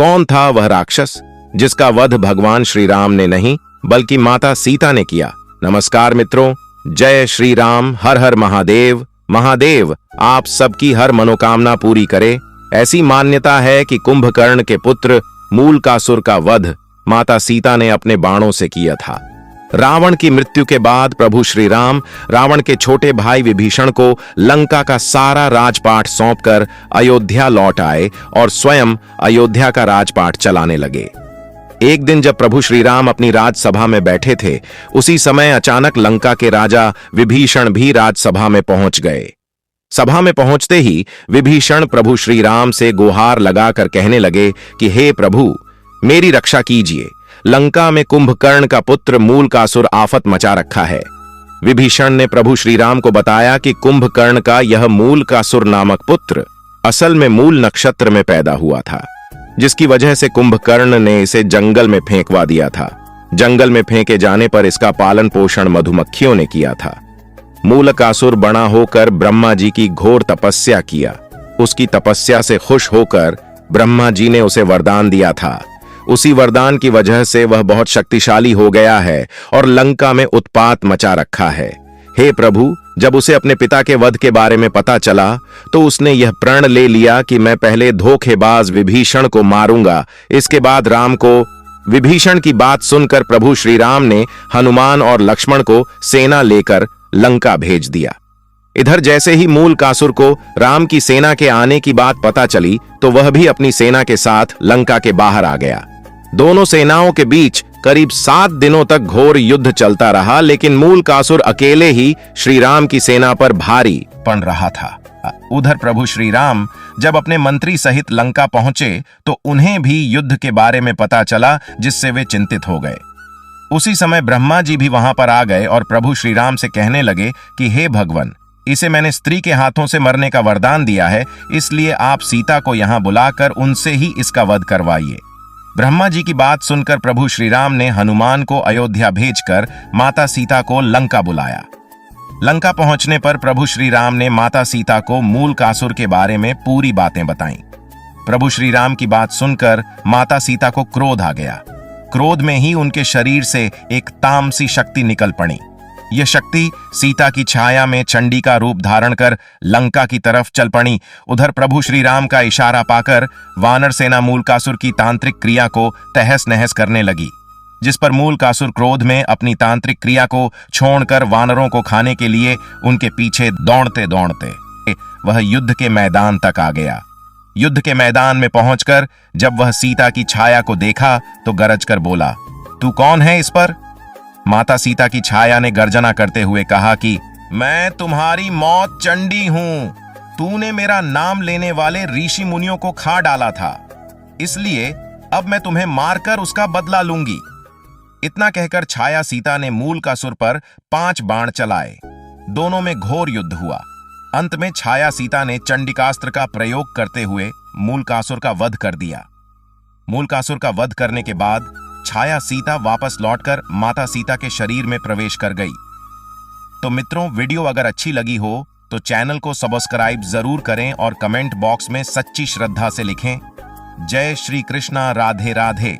कौन था वह राक्षस जिसका वध भगवान श्री राम ने नहीं बल्कि माता सीता ने किया? नमस्कार मित्रों, जय श्री राम। हर हर महादेव। महादेव आप सबकी हर मनोकामना पूरी करे। ऐसी मान्यता है कि कुंभकर्ण के पुत्र मूलकासुर का वध माता सीता ने अपने बाणों से किया था। रावण की मृत्यु के बाद प्रभु श्री राम रावण के छोटे भाई विभीषण को लंका का सारा राजपाट सौंपकर अयोध्या लौट आए और स्वयं अयोध्या का राजपाट चलाने लगे। एक दिन जब प्रभु श्री राम अपनी राजसभा में बैठे थे, उसी समय अचानक लंका के राजा विभीषण भी राजसभा में पहुंच गए। सभा में पहुंचते ही विभीषण प्रभु श्री राम से गुहार लगाकर कहने लगे कि हे प्रभु, मेरी रक्षा कीजिए। लंका में कुंभकर्ण का पुत्र मूलकासुर आफत मचा रखा है। विभीषण ने प्रभु श्री राम को बताया कि कुंभकर्ण का यह मूलकासुर नामक पुत्र असल में मूल नक्षत्र में पैदा हुआ था, जिसकी वजह से कुंभकर्ण ने इसे जंगल में फेंकवा दिया था। जंगल में फेंके जाने पर इसका पालन पोषण मधुमक्खियों ने किया था। मूलकासुर बड़ा होकर ब्रह्मा जी की घोर तपस्या किया। उसकी तपस्या से खुश होकर ब्रह्मा जी ने उसे वरदान दिया था। उसी वरदान की वजह से वह बहुत शक्तिशाली हो गया है और लंका में उत्पात मचा रखा है। हे प्रभु, जब उसे अपने पिता के वध के बारे में पता चला तो उसने यह प्रण ले लिया कि मैं पहले धोखेबाज विभीषण को मारूंगा, इसके बाद राम को। विभीषण की बात सुनकर प्रभु श्री राम ने हनुमान और लक्ष्मण को सेना लेकर लंका भेज दिया। इधर जैसे ही मूलकासुर को राम की सेना के आने की बात पता चली तो वह भी अपनी सेना के साथ लंका के बाहर आ गया। दोनों सेनाओं के बीच करीब 7 दिनों तक घोर युद्ध चलता रहा, लेकिन मूलकासुर अकेले ही श्री राम की सेना पर भारी पड़ रहा था। उधर प्रभु श्री राम जब अपने मंत्री सहित लंका पहुंचे तो उन्हें भी युद्ध के बारे में पता चला, जिससे वे चिंतित हो गए। उसी समय ब्रह्मा जी भी वहां पर आ गए और प्रभु श्री राम से कहने लगे कि हे भगवान, इसे मैंने स्त्री के हाथों से मरने का वरदान दिया है, इसलिए आप सीता को यहां बुलाकर उनसे ही इसका वध करवाइए। ब्रह्मा जी की बात सुनकर प्रभु श्री राम ने हनुमान को अयोध्या भेजकर माता सीता को लंका बुलाया। लंका पहुंचने पर प्रभु श्री राम ने माता सीता को मूलकासुर के बारे में पूरी बातें बताईं। प्रभु श्री राम की बात सुनकर माता सीता को क्रोध आ गया। क्रोध में ही उनके शरीर से एक तामसी शक्ति निकल पड़ी। यह शक्ति सीता की छाया में चंडी का रूप धारण कर लंका की तरफ चल पड़ी। उधर प्रभु श्री राम का इशारा पाकर वानर सेना मूलकासुर की तांत्रिक क्रिया को तहस नहस करने लगी, जिस पर मूलकासुर क्रोध में अपनी तांत्रिक क्रिया को छोड़कर वानरों को खाने के लिए उनके पीछे दौड़ते दौड़ते वह युद्ध के मैदान तक आ गया। युद्ध के मैदान में पहुंचकर जब वह सीता की छाया को देखा तो गरज कर बोला, तू कौन है इस पर? माता सीता की छाया ने गर्जना करते हुए कहा कि मैं तुम्हारी मौत चंडी हूं। तूने मेरा नाम लेने वाले ऋषि मुनियों को खा डाला था, इसलिए अब मैं तुम्हें मारकर उसका बदला लूंगी। इतना कहकर छाया सीता ने मूलकासुर पर 5 बाण चलाए। दोनों में घोर युद्ध हुआ। अंत में छाया सीता ने चंडिकास्त्र का प्रयोग करते हुए मूलकासुर का वध कर दिया। मूलकासुर का वध करने के बाद छाया सीता वापस लौटकर माता सीता के शरीर में प्रवेश कर गई। तो मित्रों, वीडियो अगर अच्छी लगी हो तो चैनल को सब्सक्राइब जरूर करें और कमेंट बॉक्स में सच्ची श्रद्धा से लिखें, जय श्री कृष्णा, राधे राधे।